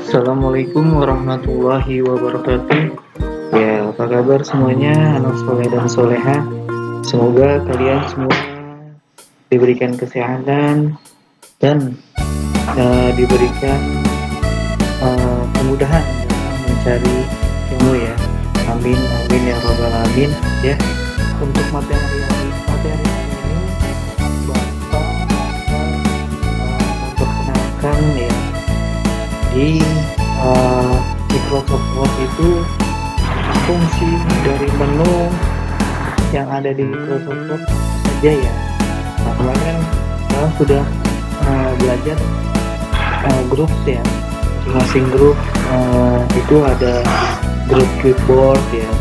Assalamualaikum warahmatullahi wabarakatuh. Ya, apa kabar semuanya, anak soleh dan soleha? Semoga kalian semua diberikan kesehatan dan diberikan kemudahan dalam mencari ilmu ya. Amin, amin ya robbal alamin. Ya, untuk materi ini, Bapak akan memperkenalkan ya di Microsoft Word itu fungsi dari menu yang ada di Microsoft Word saja ya. Kemarin saya sudah belajar grup ya, masing-masing grup itu ada grup keyboard ya,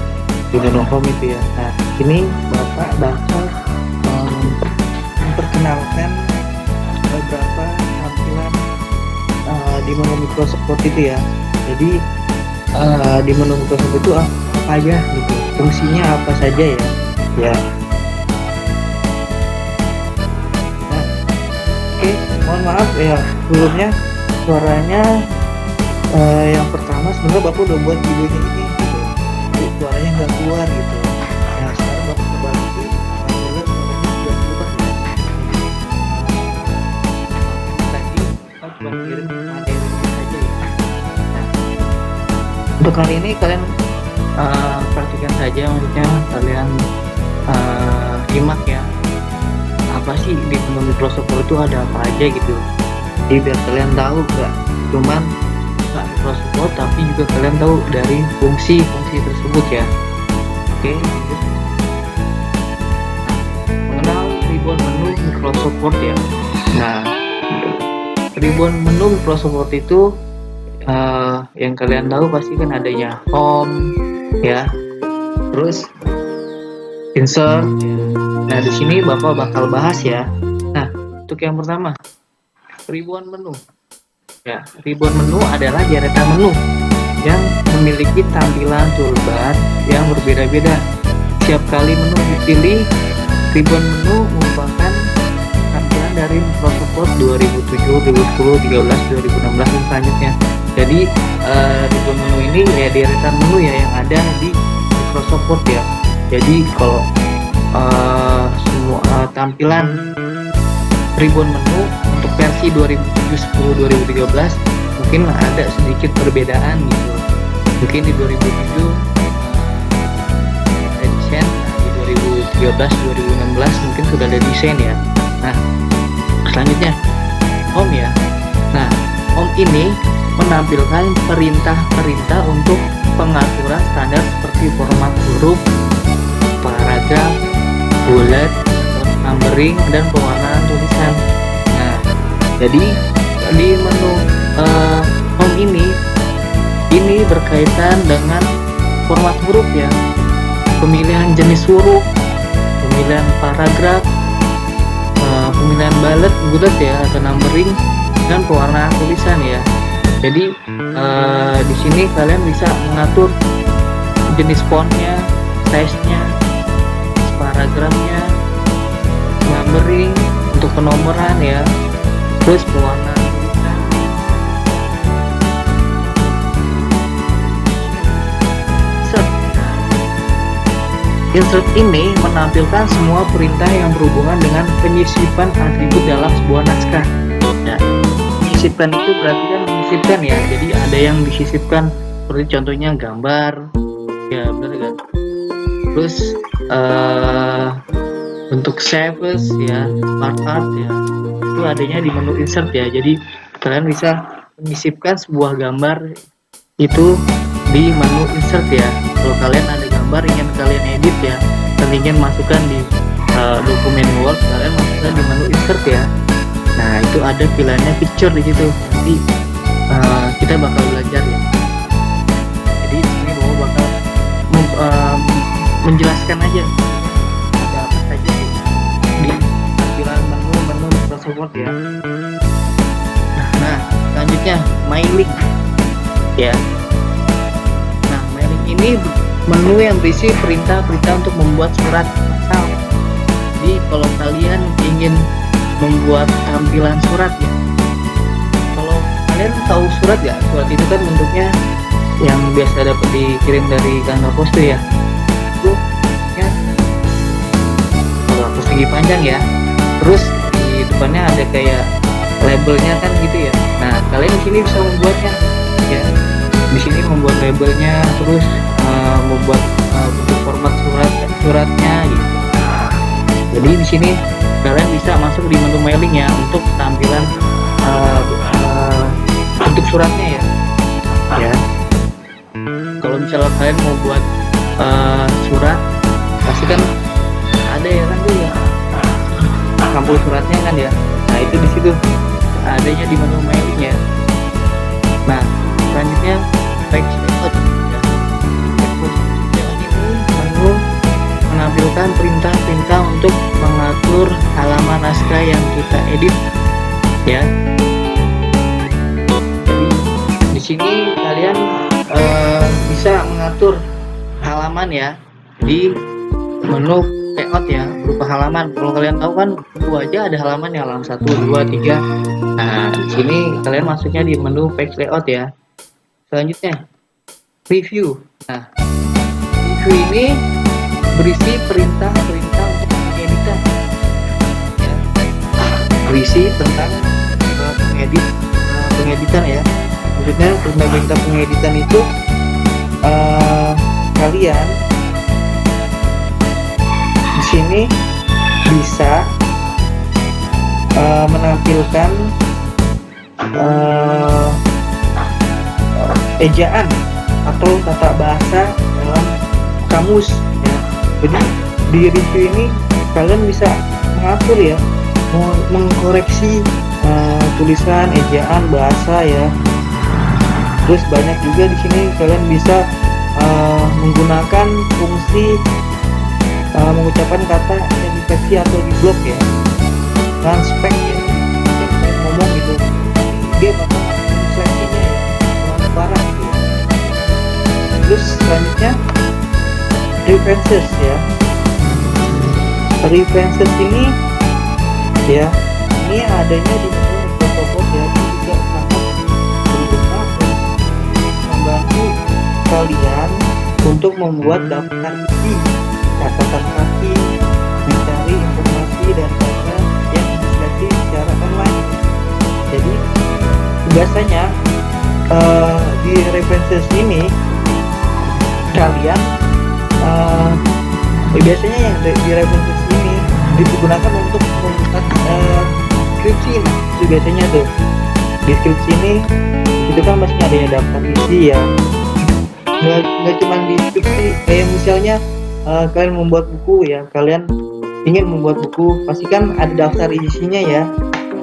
di menu home itu ya. Nah, ini Bapak bakal memperkenalkan beberapa tampilan di menu Microsoft Word itu ya. Jadi di menu Microsoft itu apa aja gitu, fungsinya apa saja ya. Ya. Nah, oke, mohon maaf ya sebelumnya suaranya yang pertama sebenarnya Bapak udah buat videonya ini gitu. Jadi suaranya nggak keluar gitu. Nah, sekarang Bapak coba lagi, alhamdulillah suaranya sudah keluar ya. Tadi Bapak cuma kirim materi aja ya. Nah, untuk kali ini kalian perhatikan saja, maksudnya kalian simak ya, apa sih di menu Microsoft Word itu ada apa aja gitu. Jadi biar kalian tahu gak cuman Microsoft Word, tapi juga kalian tahu dari fungsi-fungsi tersebut ya. Oke, mengenal ribuan menu Microsoft Word ya. Nah, ribuan menu Microsoft Word itu yang kalian tahu pasti kan adanya home ya, terus insert ya. Nah, di sini Bapak bakal bahas ya. Nah, untuk yang pertama, ribuan menu ya. Ribuan menu adalah deretan menu yang memiliki tampilan toolbar yang berbeda-beda. Setiap kali menu dipilih, ribuan menu merupakan tampilan dari Microsoft Word 2007, 2010, 2013, 2016 dan selanjutnya. Jadi ribuan menu ini ya deretan menu ya yang ada di Microsoft Word ya. Jadi kalau semua tampilan ribuan menu untuk versi 2007, 10, 2013 mungkin ada sedikit perbedaan gitu. Mungkin di 2007 ada desain, di 2013, 2016 mungkin sudah ada desain ya. Nah, selanjutnya home ya. Nah, home ini menampilkan perintah-perintah untuk pengaturan standar seperti format huruf, paragraf, bullet, numbering, dan pewarnaan tulisan. Nah, jadi di menu home ini berkaitan dengan format huruf ya, pemilihan jenis huruf, pemilihan paragraf, pemilihan bullet ya atau numbering, dan pewarnaan tulisan ya. Jadi di sini kalian bisa mengatur jenis fontnya, size-nya, paragrafnya, numbering untuk penomoran ya, terus pewarnaan tulisan. Insert ini menampilkan semua perintah yang berhubungan dengan penyisipan atribut dalam sebuah naskah. Ya, menyisipkan itu berarti kan menyisipkan ya. Jadi ada yang disisipkan seperti contohnya gambar, ya benar kan. Terus untuk saves ya, part ya, itu adanya di menu insert ya. Jadi kalian bisa menyisipkan sebuah gambar itu di menu insert ya. Kalau kalian ada gambar ingin kalian edit ya, dan ingin masukkan di dokumen Word, kalian masukkan di menu insert ya. Nah, itu ada pilihannya picture di situ. Nanti kita bakal belajar ya. Jadi di sini Bapak bakal menjelaskan aja ada apa saja sih di tampilan menu Microsoft Word ya. Nah, selanjutnya My Link ya. Nah, My Link ini menu yang berisi perintah-perintah untuk membuat surat masal. Jadi kalau kalian ingin membuat tampilan surat ya, kalau kalian tahu surat ya? Surat itu kan bentuknya yang biasa dapat dikirim dari kantor pos tuh ya. Itu ya persegi panjang ya. Terus di depannya ada kayak labelnya kan gitu ya. Nah, kalian di sini bisa membuatnya ya. Di sini membuat labelnya, terus membuat bentuk format suratnya gitu. Jadi di sini kalian bisa masuk di menu mailing ya untuk tampilan bentuk suratnya ya. Ya. Kalau misalnya kalian mau buat surat, pasti kan ada ya kan tuh ya sampul suratnya kan ya. Nah itu di situ adanya di menu mailing ya. Nah selanjutnya text layout ya. Ini menu menampilkan perintah-perintah untuk mengatur halaman naskah yang kita edit ya. Jadi di sini kalian bisa mengatur halaman ya di menu layout ya, berupa halaman. Kalau kalian tahu kan buku aja ada halaman ya, halaman 1, 2, 3. Nah di sini kalian masuknya di menu page layout ya. Selanjutnya review. Nah review ini berisi perintah-perintah untuk pengeditan ya. Berisi tentang pengeditan ya. Maksudnya perintah-perintah pengeditan itu kalian di sini bisa menampilkan ejaan atau tata bahasa dalam kamus ya. Jadi di review ini kalian bisa mengatur ya, mengkoreksi tulisan, ejaan, bahasa ya. Terus banyak juga di sini kalian bisa menggunakan fungsi mengucapkan kata yang dikoreksi atau di blok ya, transpek ya. Kalian ngomong gitu, dia bakal translasinya ya dengan suara gitu. Terus selanjutnya references ya. References ini ya, ini adanya di menu Microsoft ya, ini juga sangat berguna membantu kalian untuk membuat daftar isi, catatan kaki, mencari informasi dan data yang diseleksi secara online. Jadi biasanya di references ini kalian biasanya yang di references ini digunakan untuk membuat skripsi. Itu biasanya tuh di skripsi ini itu kan masih adanya daftar isi ya. Nggak cuma di skripsi, kayak misalnya kalian membuat buku ya, kalian ingin membuat buku, pasti kan ada daftar isinya ya,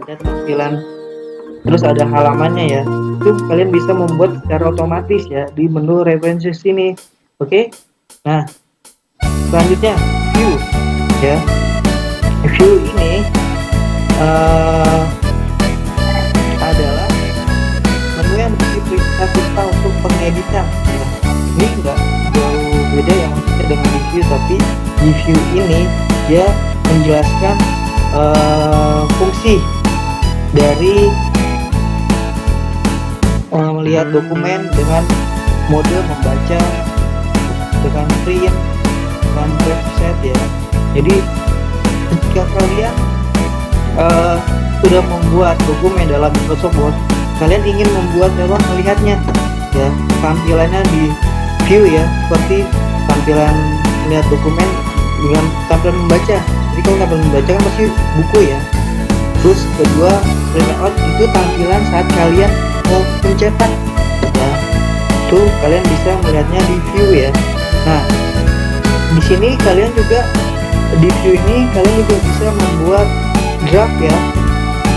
ada tampilan, terus ada halamannya ya. Itu kalian bisa membuat secara otomatis ya di menu references ini. Oke. Nah selanjutnya view ya. View ini adalah menu yang berisi perintah untuk pengeditan ya. Ini enggak jauh beda yang maksudnya dengan review, tapi di view ini dia menjelaskan fungsi dari melihat dokumen dengan mode membaca, dengan print, dengan website ya. Jadi jika kalian sudah membuat dokumen dalam Microsoft Word, kalian ingin membuat melihatnya ya, tampilannya di view ya, seperti tampilan melihat dokumen dengan tampilan membaca. Jadi kalau tampilan membaca kan pasti buku ya. Terus kedua, layout itu tampilan saat kalian mau mencetak ya. Tuh kalian bisa melihatnya di view ya. Nah di sini kalian juga di view ini kalian juga bisa membuat draft ya,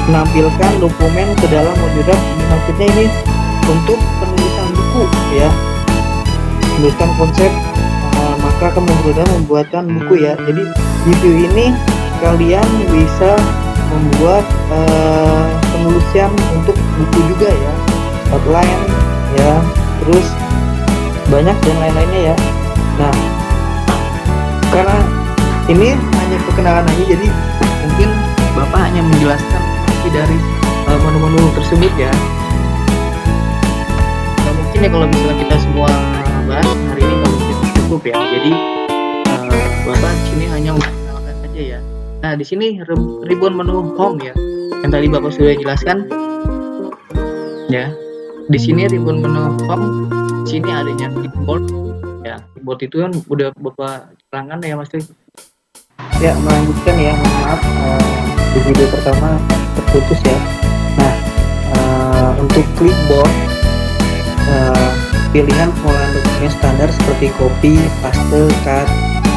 menampilkan dokumen ke dalam mode draft. Maksudnya ini untuk penulisan buku ya, menuliskan konsep, maka akan memudahkan pembuatan buku ya. Jadi di view ini kalian bisa membuat penulisan untuk buku juga ya, outline ya, terus banyak dan lain-lainnya ya. Nah karena ini hanya perkenalan aja, jadi mungkin Bapak hanya menjelaskan isi dari menu-menu tersebut ya. ini kalau misalnya kita semua bahas hari ini nggak mungkin cukup ya. Jadi Bapak di sini hanya memperkenalkan saja ya. Nah, di sini ribbon menu home ya, yang tadi Bapak sudah jelaskan ya. Di sini ribbon menu home, di sini adanya keyboard ya. Keyboard itu kan udah Bapak terangkan ya Mas. Ya, melanjutkan ya, mohon maaf di video pertama terputus ya. Nah, untuk clipboard pilihan pengolahan dokumen standar seperti copy, paste, cut,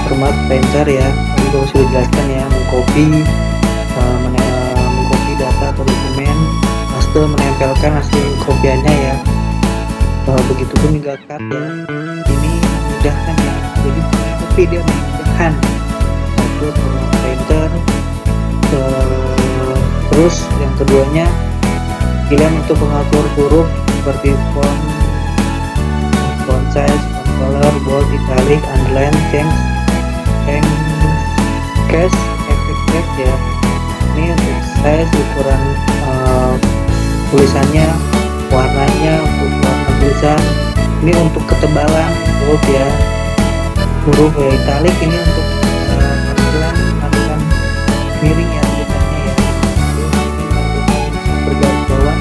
format, printer ya. Tadi saya sudah jelaskan ya, mengcopy data atau dokumen, paste menempelkan hasil kopiannya ya. Begitupun juga cut ya. Ini memudahkan ya. Jadi copy dia memudahkan. Untuk printer, terus yang keduanya pilihan untuk mengatur huruf seperti font size, font color, bold, italic, underline, change, case, effect text ya. Ini untuk size, ukuran tulisannya, warnanya, untuk warna tulisan. Ini untuk ketebalan bold ya, huruf ya, italic ini untuk tampilan miring ya tulisannya ya. Terus ini untuk bergaris bawah.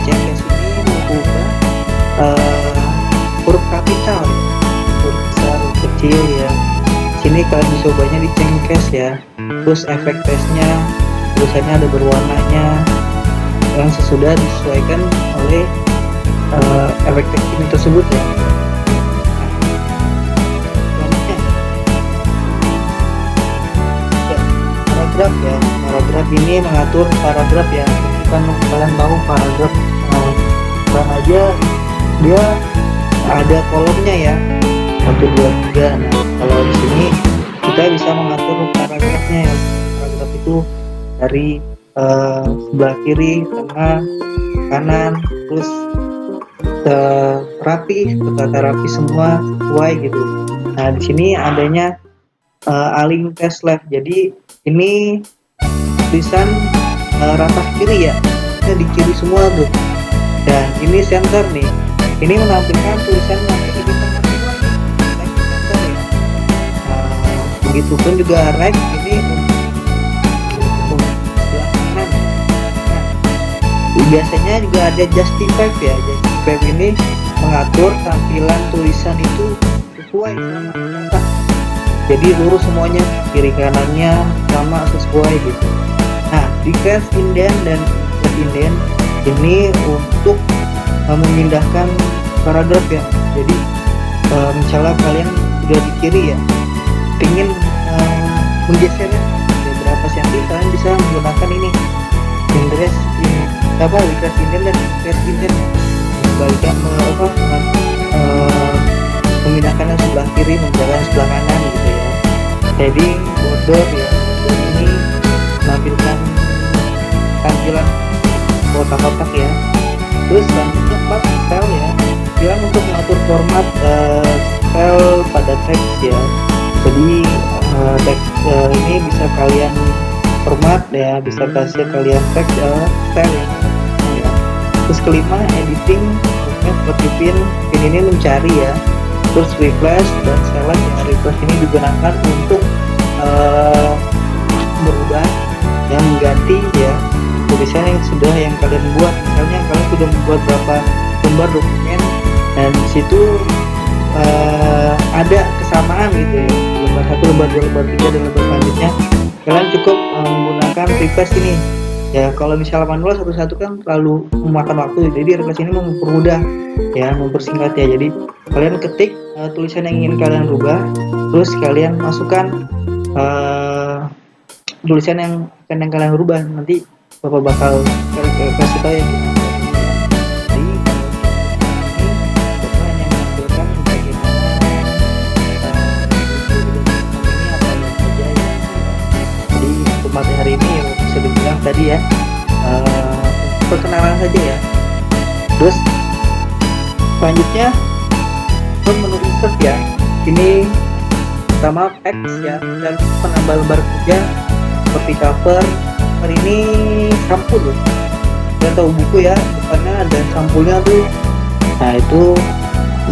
Cengkes ini mengubah huruf kapital, huruf besar, huruf kecil ya. Sini kalian bisa ubahnya di cengkes ya. Terus efek teksnya, tulisannya ada berwarnanya yang sesudah disesuaikan oleh efek teks ini tersebut ya. Paragraf ya, paragraf ini mengatur paragraf ya. Kan kalian tahu paragraf bukan aja dia ada kolomnya ya, 1, 2, 3. Nah, kalau di sini kita bisa mengatur paragrafnya ya. Paragraf itu dari sebelah kiri, tengah, kanan, terus rapi, tertata rapi semua sesuai gitu. Nah, di sini adanya align text left. Jadi ini tulisan rata kiri ya, di kiri semua tuh. Dan ini center nih, ini menampilkan tulisan yang di tengah semua nih, center ya. Begitupun juga right ini untuk sebelah kanan. Nah, biasanya juga ada justify ya. Justify ini mengatur tampilan tulisan itu sesuai sama kata. Jadi lurus semuanya, kiri kanannya sama sesuai gitu. Nah, decrease indent dan indent ini untuk memindahkan paragraf ya. Jadi misalnya kalian sudah di kiri ya, ingin menggesernya berapa senti, kalian bisa menggunakan ini decrease indent dan decrease indent. Kembalikan memindahkan yang sebelah kiri menjalan sebelah kanan gitu ya. Jadi border ya, border ini menampilkan tampilan kotak-kotak ya. Terus selanjutnya style ya, pilihan untuk mengatur format style pada teks ya. Jadi teks ini bisa kalian format ya, bisa kasih kalian teks style ya. Terus kelima editing, seperti pin ini mencari ya. Terus replace dan select ya. Replace ini digunakan untuk berubah yang mengganti ya tulisan yang kalian buat. Misalnya kalian sudah membuat berapa lembar dokumen dan di situ ada kesamaan gitu ya, lembar 1, lembar 2, lembar 3 dan lembar selanjutnya, kalian cukup menggunakan replace ini ya. Kalau misalnya manual satu-satu kan terlalu memakan waktu, jadi replace ini mempermudah ya, mempersingkat ya. Jadi kalian ketik tulisan yang ingin kalian rubah, terus kalian masukkan tulisan yang akan kalian rubah. Nanti Bapak bakal kasih tahu ya. Jadi Bapak hanya menampilkan bagaimana ini apa yang saja ya. Jadi untuk materi ini yang bisa dibilang tadi ya, perkenalan saja ya. Terus selanjutnya menu insert ya. Ini pertama teks ya, dan penambah lembar kerja seperti cover. Ini sampul loh. Kalian tahu buku ya, depannya ada sampulnya tuh Nah, itu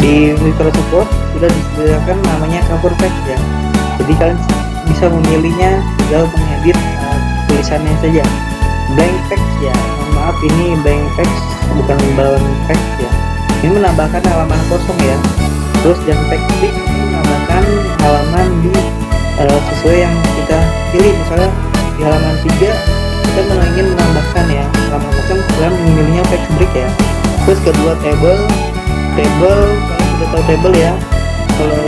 di Microsoft Word sudah disediakan namanya cover page ya. Jadi kalian bisa memilihnya, tinggal mengedit tulisannya saja. Blank text ya, mohon maaf ini blank text bukan blank text ya. Ini menambahkan halaman kosong ya. Terus yang text ini menambahkan halaman di sesuai yang kita pilih. Misalnya di halaman 3 kita ingin menambahkan ya halaman kosong, kalian memilihnya text break ya. Terus kedua table kalian sudah tahu table ya. Kalau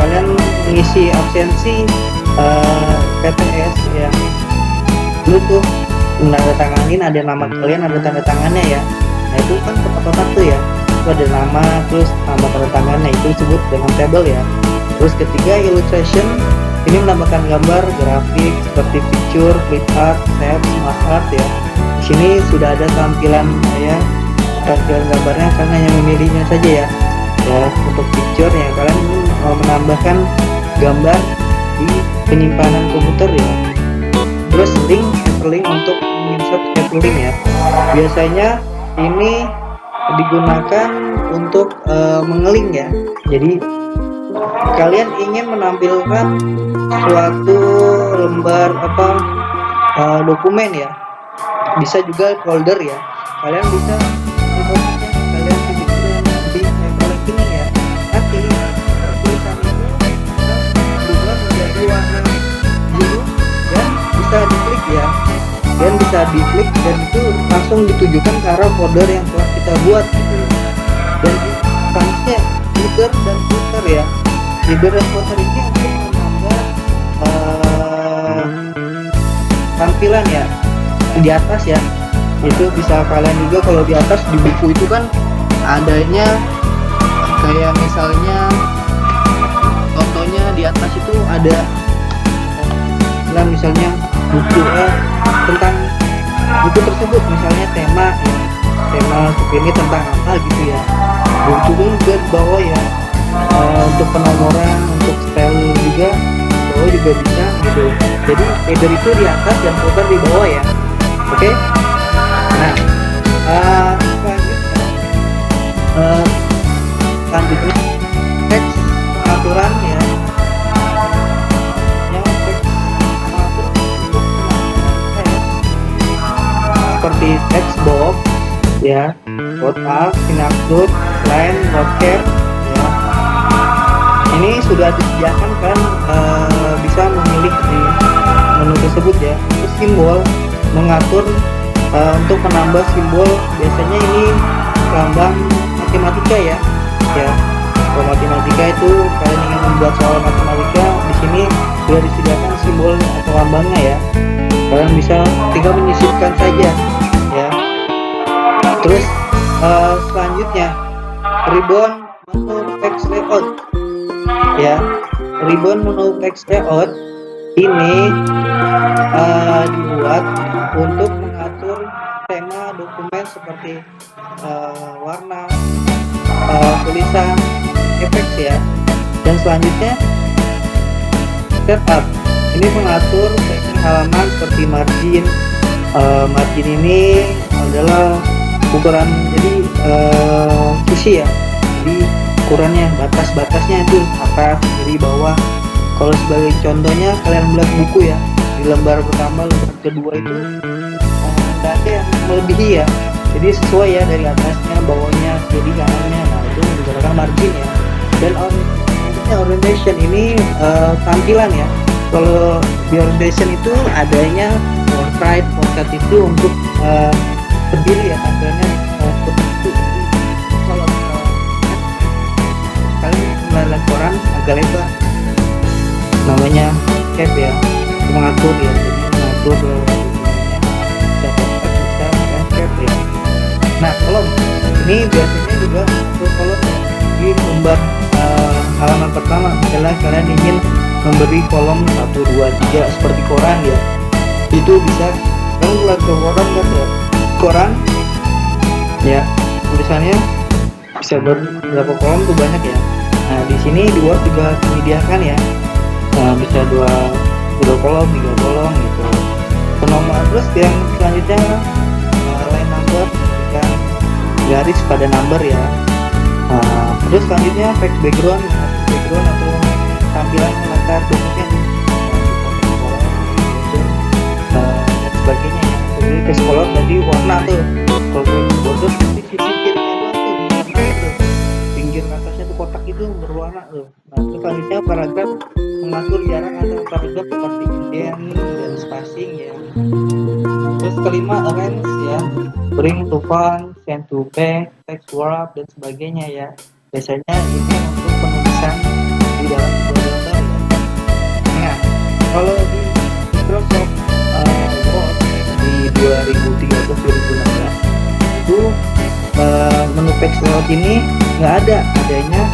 kalian mengisi absensi PTS ya, dulu tuh menandatanganin ada nama kalian, ada tanda tangannya ya. Nah itu kan kotak-kotak tuh ya, itu ada nama terus nama tanda tangannya, itu disebut dengan table ya. Terus ketiga illustration, ini menambahkan gambar grafik seperti picture, clip art, shape, smart art ya. Di sini sudah ada tampilan ya, tampilan gambarnya, kalian hanya memilihnya saja ya. Ya untuk picture ya, kalian menambahkan gambar di penyimpanan komputer ya. Terus link, hyperlink untuk insert hyperlink ya. Biasanya ini digunakan untuk mengelink ya. Jadi kalian ingin menampilkan suatu lembar dokumen ya, bisa juga folder ya. Kalian bisa kalian tunjukkan di hyperlink ini ya. Nanti tulisan itu berubah menjadi warna biru dan bisa diklik ya, dan bisa diklik dan itu langsung ditujukan ke arah folder yang telah kita buat gitu. Dan selanjutnya header dan footer ya. Header dan footer ini untuk menambah tampilan ya di atas ya. Itu bisa kalian juga, kalau di atas di buku itu kan adanya kayak misalnya contohnya di atas itu ada misalnya buku tentang buku tersebut, misalnya tema ya, tema ini tentang apa gitu ya. Buku itu juga di bawah ya, untuk penomoran, untuk style juga di bawah juga bisa gitu. Jadi header itu di atas dan footer di bawah ya. Oke. Nah selanjutnya teks pengaturan ya. Seperti text box ya, kotak, sinapsut, line, note ya. Ini sudah disediakan kan, bisa memilih di menu tersebut ya. Terus simbol, mengatur untuk menambah simbol, biasanya ini lambang matematika ya. Ya, kalau matematika itu kalian ingin membuat soal matematika, di sini sudah disediakan simbol atau lambangnya ya. Kalian bisa tinggal menyisipkan saja ya. Terus selanjutnya ribbon menu text layout ya. Ribbon menu text layout ini dibuat untuk mengatur tema dokumen seperti warna, tulisan, efek ya. Dan selanjutnya setup, ini mengatur teknik halaman seperti margin. Margin ini adalah ukuran, jadi sisi ya, jadi ukurannya, batas-batasnya itu atas, kiri, bawah. Kalau sebagai contohnya kalian melihat buku ya, di lembar pertama, lembar kedua itu tidak ada yang melebihi ya, jadi sesuai ya, dari atasnya, bawahnya, kiri, kanannya. Nah itu digunakan margin ya. Dan orientation ini tampilan ya. Kalau di orientation itu adanya portrait itu untuk berdiri ya, tampilannya seperti itu. Kalau kalian melihat koran agak lebar, namanya cap ya, mengatur ya, jadi mengatur bisa portrait, bisa cap ya. Nah kolom ini biasanya juga untuk kolom ya, di lembar halaman pertama. Misalnya kalian ingin memberi kolom 1, 2, 3 seperti koran ya, itu bisa kalian buat ke koran kan ya, koran ya, tulisannya bisa berapa kolom tuh, banyak ya. Nah di sini di Word juga menyediakan ya, bisa dua kolom, 3 kolom gitu. Penomor, terus yang selanjutnya line number, berikan garis pada number ya. Terus selanjutnya text background, background atau tampilan latar dokumen, dan sebagainya ya. Jadi text color tadi warna tuh, kalau border nanti sisi kirinya doang tuh warna itu, pinggir atasnya tuh kotak itu berwarna tuh. Nah terus selanjutnya paragraf, mengatur jarak antara paragraf seperti indent dan spacing ya. Terus kelima arrange ya, bring to front, send to back, text wrap dan sebagainya ya. Biasanya ini untuk penulisan di dalam sebuah daftar ya. Nah, kalau di Microsoft Word di 2013-2016 itu menu text layout ini nggak adanya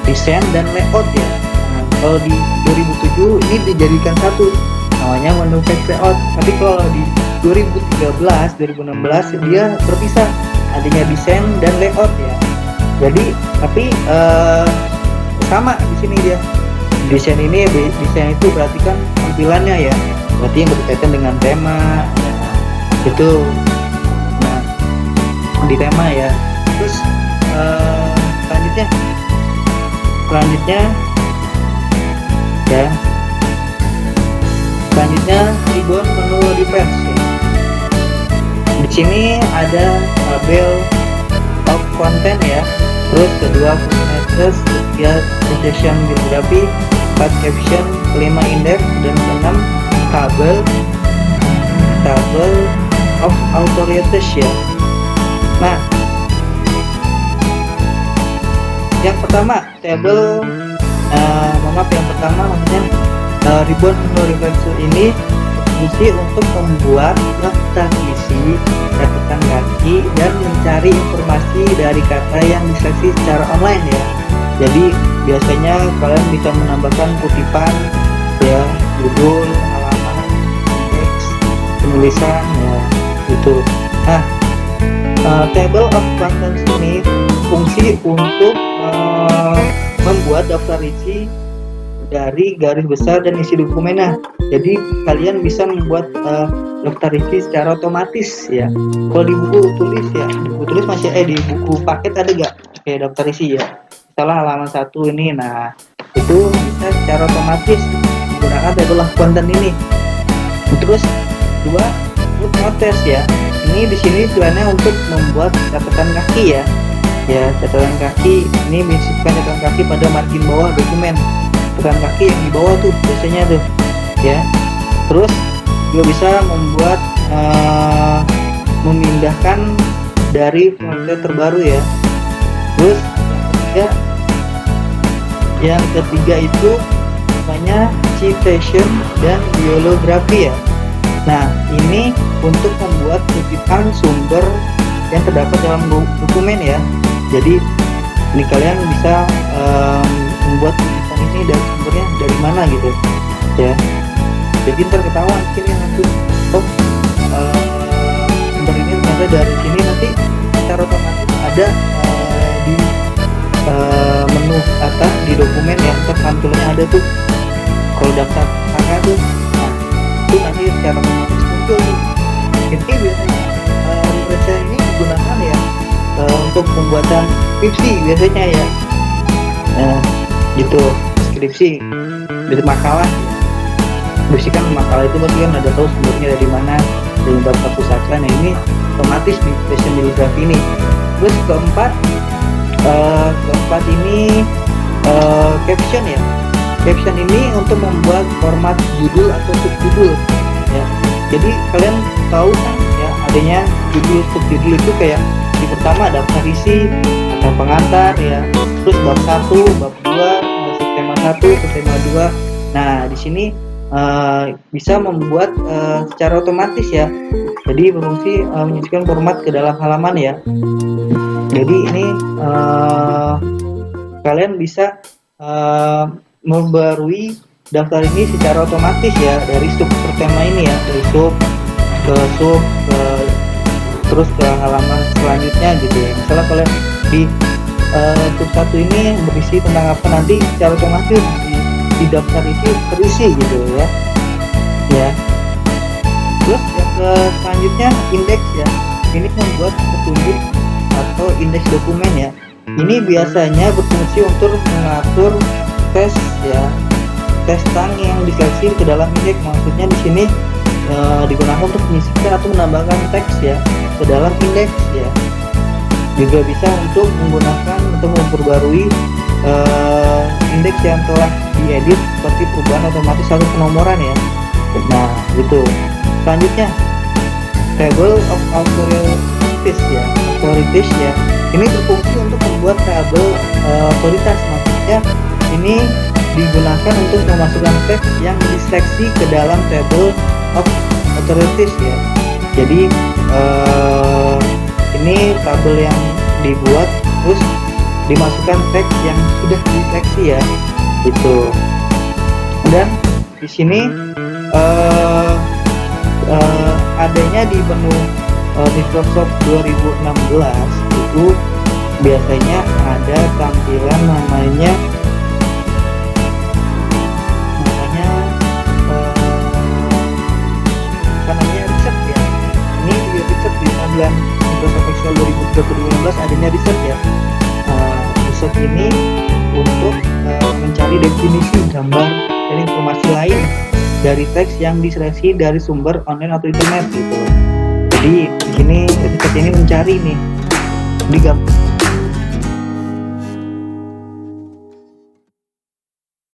desain dan layout ya. Nah, kalau di 2007 ini dijadikan satu, namanya menu text layout. Tapi kalau di 2013-2016 dia terpisah, adanya desain dan layout ya. Jadi tapi sama di sini dia. Desain itu berarti kan tampilannya ya, berarti yang berkaitan dengan tema ya, itu. Nah di tema ya. Terus selanjutnya ya, ribbon menu refresh ya. Di sini ada label of content ya, terus kedua functionalities, ketiga suggestion bibliografi, empat caption, kelima index, dan keenam table of authorities ya. Nah yang pertama table maksudnya ribbon menu refresh ini berfungsi untuk membuat daftar isi, catatan kaki, dan mencari informasi dari kata yang diseleksi secara online ya. Jadi biasanya kalian bisa menambahkan kutipan ya, judul, halaman, teks, penulisan ya gitu. Nah table of contents ini fungsi untuk membuat daftar isi dari garis besar dan isi dokumennya. Jadi kalian bisa membuat daftar isi secara otomatis ya. Kalau di buku tulis ya, masih di buku paket ada gak kayak daftar isi ya, misalnya halaman 1 ini, nah itu bisa secara otomatis menggunakan table of content ini. Terus dua, footnotes ya, ini di sini tujuannya untuk membuat catatan kaki ya. Catatan kaki ini menunjukkan catatan kaki pada margin bawah dokumen, catatan kaki yang di bawah tuh biasanya tuh ya. Terus juga bisa membuat memindahkan dari font terbaru ya. Terus ya, yang ketiga itu namanya citation dan bibliografi ya. Nah ini untuk membuat kutipan sumber yang terdapat dalam dokumen ya. Jadi ini kalian bisa membuat kutipan ini dari sumbernya dari mana gitu ya. Jadi ntar ketahuan sini nanti sumber ini ternyata dari sini, nanti secara otomatis ada di menu atas di dokumen ya, ntar tampilannya ada tuh kalau daftar karya tuh. Nah itu nanti secara otomatis muncul tuh. Ini biasanya refresh ini digunakan ya untuk pembuatan skripsi biasanya ya. Nah gitu, skripsi dari makalah. Skripsi kan makalah itu pasti kan ada tahu sumbernya dari mana, dari beberapa pusaka. Nah ini otomatis di fashion bibliografi ini. Terus keempat ini caption ya. Caption ini untuk membuat format judul atau subjudul ya. Jadi kalian tahu kan ya, adanya judul subjudul itu kayak di pertama daftar isi atau pengantar ya, terus bab 1, bab 2, masuk tema 1 ke tema 2. Nah di sini bisa membuat secara otomatis ya. Jadi berfungsi menyisipkan format ke dalam halaman ya. Jadi ini kalian bisa membarui daftar ini secara otomatis ya, dari sub per tema ini ya, dari sub ke sub terus ke halaman selanjutnya gitu ya. Misalnya kalian di sub 1 ini berisi tentang apa, nanti secara otomatis di daftar isi terisi gitu ya. Terus yang ke selanjutnya indeks ya. Ini membuat petunjuk atau indeks dokumen ya. Ini biasanya berfungsi untuk mengatur tes ya, tes tang yang diseleksi ke dalam indeks. Maksudnya di sini digunakan untuk menyisipkan atau menambahkan teks ya ke dalam indeks ya. Juga bisa untuk menggunakan atau memperbarui indeks yang telah diedit seperti perubahan otomatis atau penomoran ya. Nah itu. Selanjutnya table of authorities ya, ini berfungsi untuk membuat tabel otoritas. Maksudnya ini digunakan untuk memasukkan teks yang diseleksi ke dalam table of authorities ya. Jadi ini tabel yang dibuat terus dimasukkan teks yang sudah diseleksi ya, gitu. Dan di sini adanya di menu Microsoft 2016 itu biasanya ada tampilan namanya reset ya. Ini di reset di tampilan Microsoft Excel 2016 adanya reset ya. Reset ini untuk mencari definisi gambar dan informasi lain dari teks yang diseleksi dari sumber online atau internet gitu. Jadi di sini reset ini mencari nih di